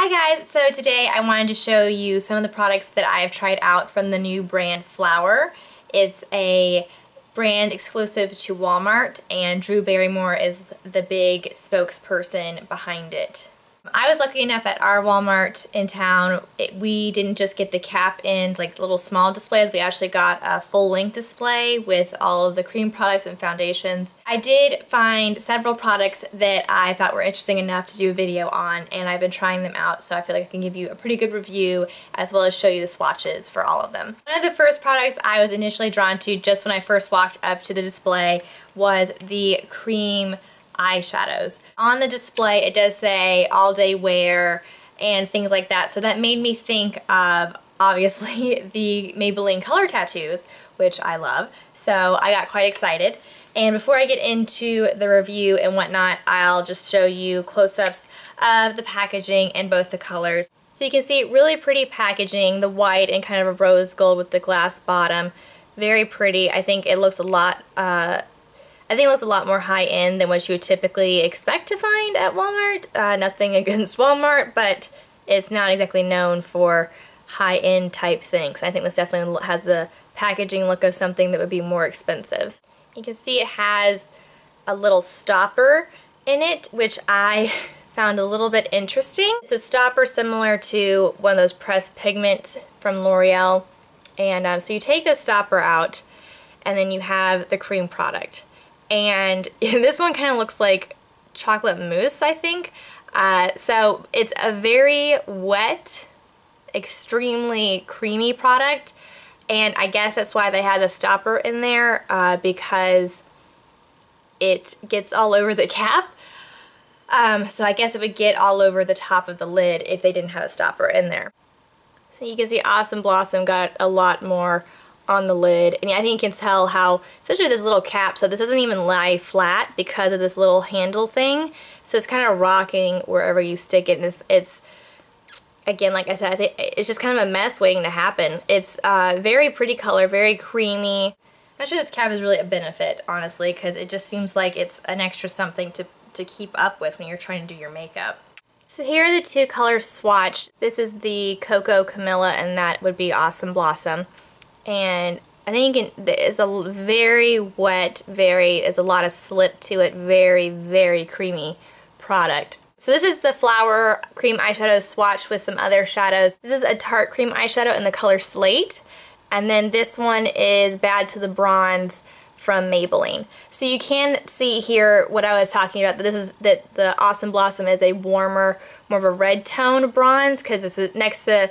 Hi guys, so today I wanted to show you some of the products that I've tried out from the new brand Flower. It's a brand exclusive to Walmart and Drew Barrymore is the big spokesperson behind it. I was lucky enough at our Walmart in town, we didn't just get the cap and like little small displays, we actually got a full length display with all of the cream products and foundations. I did find several products that I thought were interesting enough to do a video on, and I've been trying them out, so I feel like I can give you a pretty good review as well as show you the swatches for all of them. One of the first products I was initially drawn to just when I first walked up to the display was the cream eyeshadows. On the display it does say all day wear and things like that, so that made me think of obviously the Maybelline color tattoos, which I love, so I got quite excited. And before I get into the review and whatnot, I'll just show you close-ups of the packaging and both the colors. So you can see really pretty packaging, the white and kind of a rose gold with the glass bottom. Very pretty. I think it looks a lot more high-end than what you would typically expect to find at Walmart. Nothing against Walmart, but it's not exactly known for high-end type things. I think this definitely has the packaging look of something that would be more expensive. You can see it has a little stopper in it, which I found a little bit interesting. It's a stopper similar to one of those pressed pigments from L'Oreal. And so you take the stopper out, and then you have the cream product. And this one kind of looks like chocolate mousse, I think. So it's a very wet, extremely creamy product, and I guess that's why they had the stopper in there, because it gets all over the cap. So I guess it would get all over the top of the lid if they didn't have a stopper in there. So you can see Awesome Blossom got a lot more on the lid, and I think you can tell how, especially with this little cap, so this doesn't even lie flat because of this little handle thing, so it's kind of rocking wherever you stick it, and it's again, like I said, I think it's just kind of a mess waiting to happen. It's very pretty color, very creamy. I'm not sure this cap is really a benefit, honestly, because it just seems like it's an extra something to keep up with when you're trying to do your makeup. So here are the two colors swatched. This is the Cocoa Camilla, and that would be Awesome Blossom. And I think it's a very wet, there's a lot of slip to it, very, very creamy product. So this is the Flower cream eyeshadow swatch with some other shadows. This is a Tarte cream eyeshadow in the color Slate, and then this one is Bad to the Bronze from Maybelline. So you can see here what I was talking about, that the Awesome Blossom is a warmer, more of a red tone bronze, because this is next to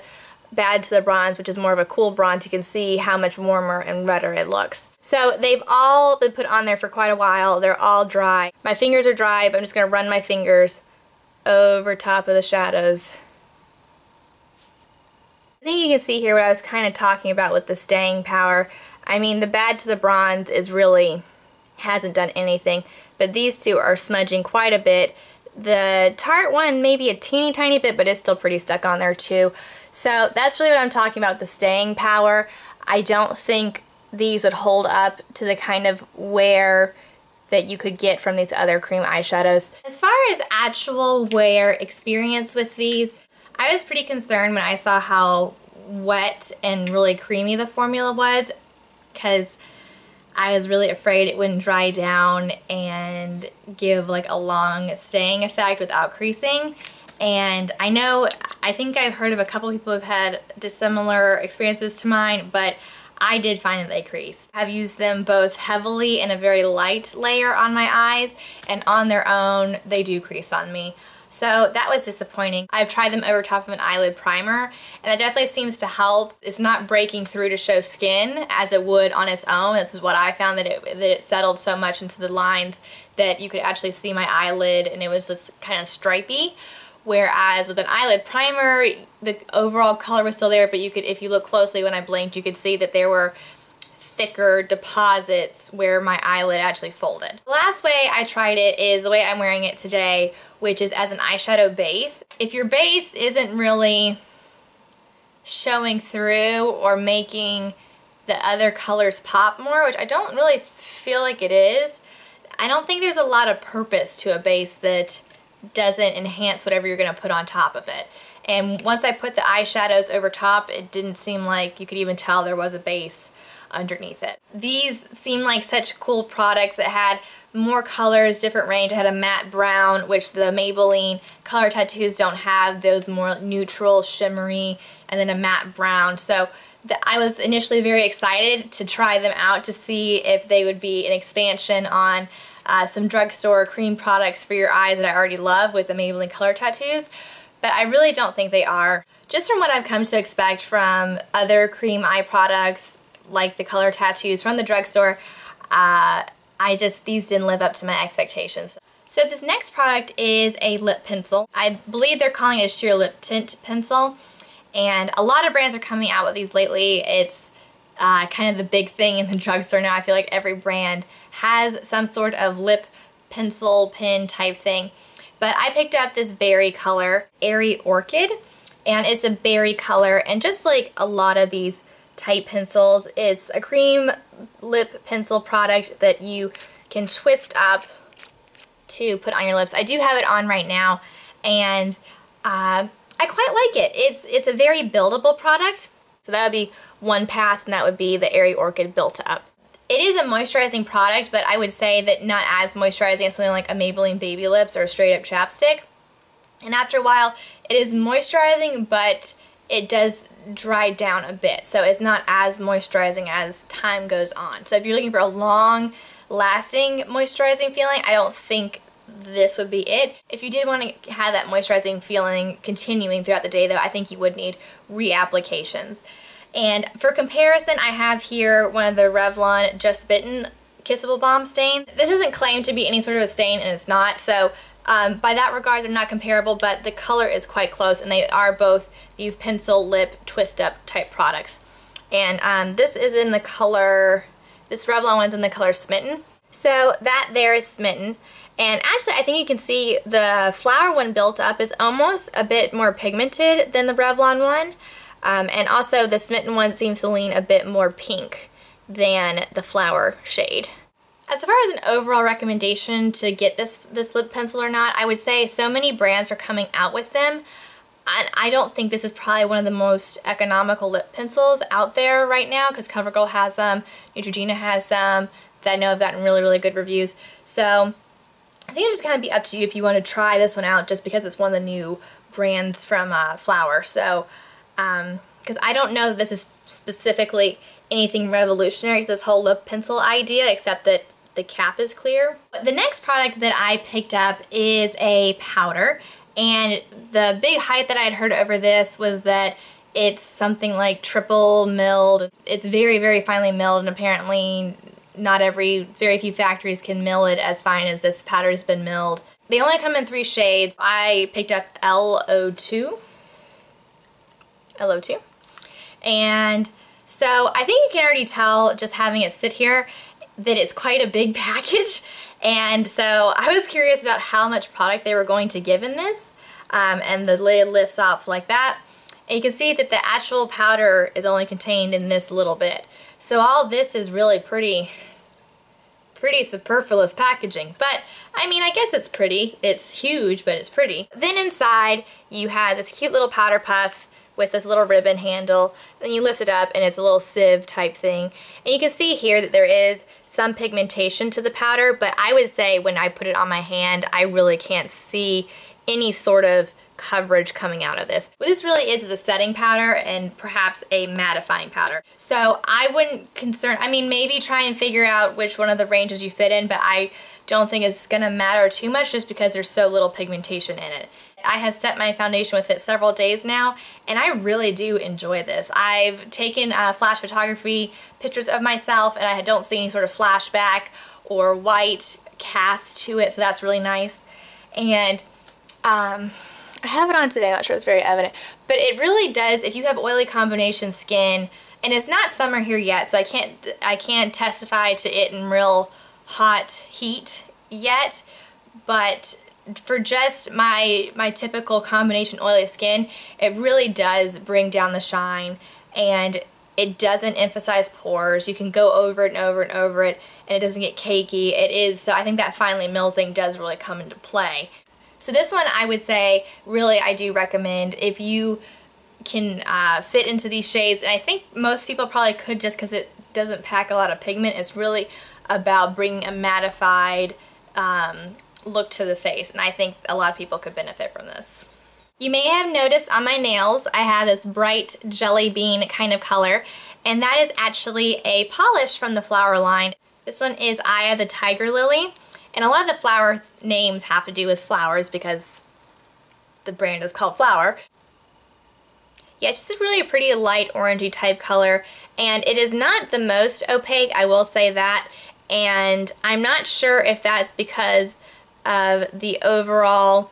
Bad to the Bronze, which is more of a cool bronze. You can see how much warmer and redder it looks. So they've all been put on there for quite a while. They're all dry. My fingers are dry, but I'm just going to run my fingers over top of the shadows. I think you can see here what I was kind of talking about with the staying power. I mean, the Bad to the Bronze is really hasn't done anything, but these two are smudging quite a bit. The Tarte one maybe a teeny tiny bit, but it's still pretty stuck on there too. So that's really what I'm talking about, the staying power. I don't think these would hold up to the kind of wear that you could get from these other cream eyeshadows. As far as actual wear experience with these, I was pretty concerned when I saw how wet and really creamy the formula was, because I was really afraid it wouldn't dry down and give like a long staying effect without creasing. And I think I've heard of a couple people who've had dissimilar experiences to mine, but I did find that they creased. I've used them both heavily in a very light layer on my eyes, and on their own they do crease on me. So that was disappointing. I've tried them over top of an eyelid primer, and that definitely seems to help. It's not breaking through to show skin as it would on its own. This is what I found, that it settled so much into the lines that you could actually see my eyelid and it was just kind of stripy. Whereas with an eyelid primer, the overall color was still there, but you could, if you look closely when I blinked, you could see that there were thicker deposits where my eyelid actually folded. The last way I tried it is the way I'm wearing it today, which is as an eyeshadow base. If your base isn't really showing through or making the other colors pop more, which I don't really feel like it is, I don't think there's a lot of purpose to a base that doesn't enhance whatever you're going to put on top of it. And once I put the eyeshadows over top, it didn't seem like you could even tell there was a base underneath it. These seem like such cool products that had more colors, different range. I had a matte brown, which the Maybelline Color Tattoos don't have, those more neutral, shimmery, and then a matte brown. So I was initially very excited to try them out to see if they would be an expansion on some drugstore cream products for your eyes that I already love with the Maybelline Color Tattoos. But I really don't think they are. Just from what I've come to expect from other cream eye products like the Color Tattoos from the drugstore, these didn't live up to my expectations. So this next product is a lip pencil. I believe they're calling it a sheer lip tint pencil, and a lot of brands are coming out with these lately. It's kind of the big thing in the drugstore now. I feel like every brand has some sort of lip pencil pen type thing. But I picked up this berry color, Airy Orchid, and it's a berry color, and just like a lot of these type pencils, it's a cream lip pencil product that you can twist up to put on your lips. I do have it on right now, and I quite like it. It's a very buildable product, so that would be one path, and that would be the Airy Orchid built up. It is a moisturizing product, but I would say that not as moisturizing as something like a Maybelline Baby Lips or a straight up chapstick. And after a while, it is moisturizing, but it does dry down a bit, so it's not as moisturizing as time goes on. So if you're looking for a long lasting moisturizing feeling, I don't think this would be it. If you did want to have that moisturizing feeling continuing throughout the day though, I think you would need reapplications. And for comparison, I have here one of the Revlon Just Bitten Kissable Balm stain. This isn't claimed to be any sort of a stain, and it's not, so by that regard they're not comparable, but the color is quite close, and they are both these pencil lip twist up type products. And this is in the color, this Revlon one's in the color Smitten. So that there is Smitten. And actually I think you can see the flower one built up is almost a bit more pigmented than the Revlon one. And also the Smitten one seems to lean a bit more pink than the flower shade. As far as an overall recommendation to get this lip pencil or not, I would say so many brands are coming out with them. And I don't think this is probably one of the most economical lip pencils out there right now, because CoverGirl has some, Neutrogena has some that I know have gotten really, really good reviews. So I think it'll just kind of be up to you if you want to try this one out, just because it's one of the new brands from Flower. So because I don't know that this is specifically anything revolutionary to this whole lip pencil idea, except that the cap is clear. The next product that I picked up is a powder, and the big hype that I had heard over this was that it's something like triple milled. It's very, very finely milled, and apparently very few factories can mill it as fine as this powder has been milled. They only come in 3 shades. I picked up LO2. And so I think you can already tell just having it sit here that it's quite a big package, and so I was curious about how much product they were going to give in this, and the lid lifts off like that, and you can see that the actual powder is only contained in this little bit. So all this is really pretty superfluous packaging, but I mean, I guess it's pretty. It's huge, but it's pretty. Then inside you have this cute little powder puff with this little ribbon handle. Then you lift it up and it's a little sieve type thing. And you can see here that there is some pigmentation to the powder, but I would say when I put it on my hand, I really can't see any sort of coverage coming out of this. What this really is a setting powder and perhaps a mattifying powder. So I wouldn't maybe try and figure out which one of the ranges you fit in, but I don't think it's gonna matter too much just because there's so little pigmentation in it. I have set my foundation with it several days now, and I really do enjoy this. I've taken flash photography pictures of myself, and I don't see any sort of flashback or white cast to it, so that's really nice. And I have it on today, I'm not sure it's very evident, but it really does, if you have oily combination skin, and it's not summer here yet, so I can't testify to it in real hot heat yet, but for just my typical combination oily skin, it really does bring down the shine, and it doesn't emphasize pores. You can go over it and over and over it, and it doesn't get cakey. So I think that finely milled thing does really come into play. So this one I would say really I do recommend if you can fit into these shades, and I think most people probably could just because it doesn't pack a lot of pigment. It's really about bringing a mattified look to the face, and I think a lot of people could benefit from this. You may have noticed on my nails I have this bright jelly bean kind of color, and that is actually a polish from the Flower line. This one is Eye of the Tiger Lily, and a lot of the Flower names have to do with flowers because the brand is called Flower. Yeah, it's just really a pretty light orangey type color, and it is not the most opaque, I will say that, and I'm not sure if that's because of the overall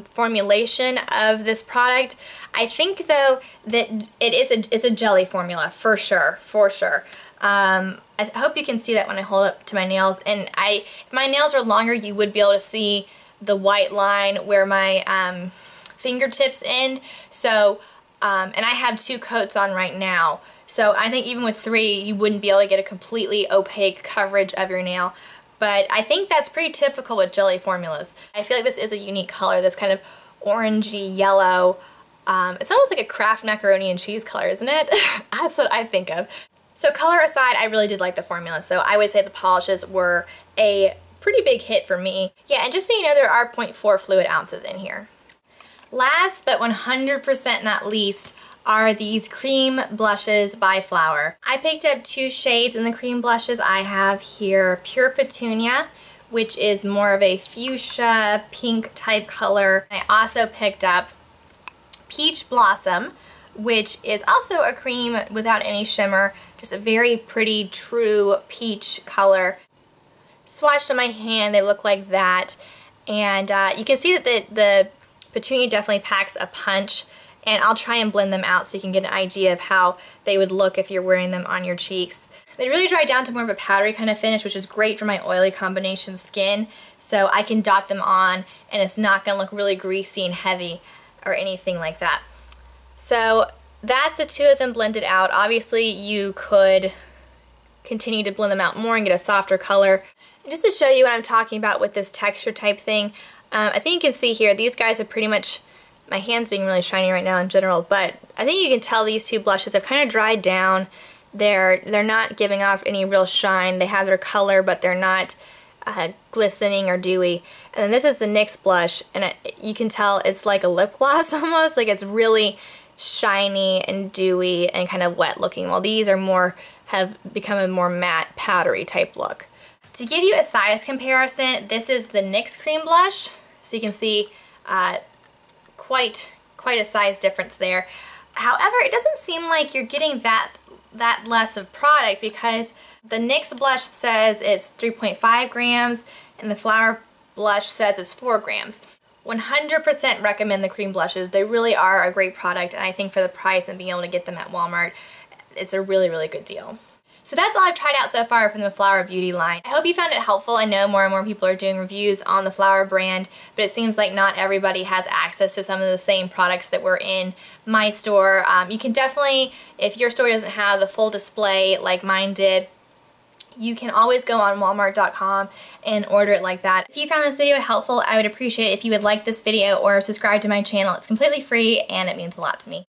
formulation of this product. I think though that it's a jelly formula for sure, I hope you can see that when I hold up to my nails, and if my nails are longer you would be able to see the white line where my fingertips end. So and I have 2 coats on right now, so I think even with 3 you wouldn't be able to get a completely opaque coverage of your nail. But I think that's pretty typical with jelly formulas. I feel like this is a unique color, this kind of orangey yellow. It's almost like a Kraft macaroni and cheese color, isn't it? That's what I think of. So color aside, I really did like the formula, so I would say the polishes were a pretty big hit for me. Yeah, and just so you know, there are 0.4 fluid ounces in here. Last but 100% not least are these cream blushes by Flower. I picked up 2 shades in the cream blushes. I have here Pure Petunia, which is more of a fuchsia pink type color. I also picked up Peach Blossom, which is also a cream without any shimmer, just a very pretty true peach color. Swatched on my hand, they look like that, and you can see that the Petunia definitely packs a punch, and I'll try and blend them out so you can get an idea of how they would look if you're wearing them on your cheeks. They really dry down to more of a powdery kind of finish, which is great for my oily combination skin, so I can dot them on and it's not going to look really greasy and heavy or anything like that. So that's the 2 of them blended out. Obviously you could continue to blend them out more and get a softer color. And just to show you what I'm talking about with this texture type thing, I think you can see here these guys are pretty much, my hand's being really shiny right now in general, but I think you can tell these 2 blushes have kind of dried down. They're not giving off any real shine. They have their color, but they're not glistening or dewy. And then this is the NYX blush, and you can tell it's like a lip gloss almost. Like it's really shiny and dewy and kind of wet looking, while these are have become a more matte, powdery type look. To give you a size comparison, this is the NYX cream blush, so you can see quite a size difference there. However, it doesn't seem like you're getting that less of product, because the NYX blush says it's 3.5 grams and the Flower blush says it's 4 grams. 100% recommend the cream blushes. They really are a great product, and I think for the price and being able to get them at Walmart, it's a really, really good deal. So that's all I've tried out so far from the Flower Beauty line. I hope you found it helpful. I know more and more people are doing reviews on the Flower brand, but it seems like not everybody has access to some of the same products that were in my store. You can definitely, if your store doesn't have the full display like mine did, you can always go on Walmart.com and order it like that. If you found this video helpful, I would appreciate it if you would like this video or subscribe to my channel. It's completely free and it means a lot to me.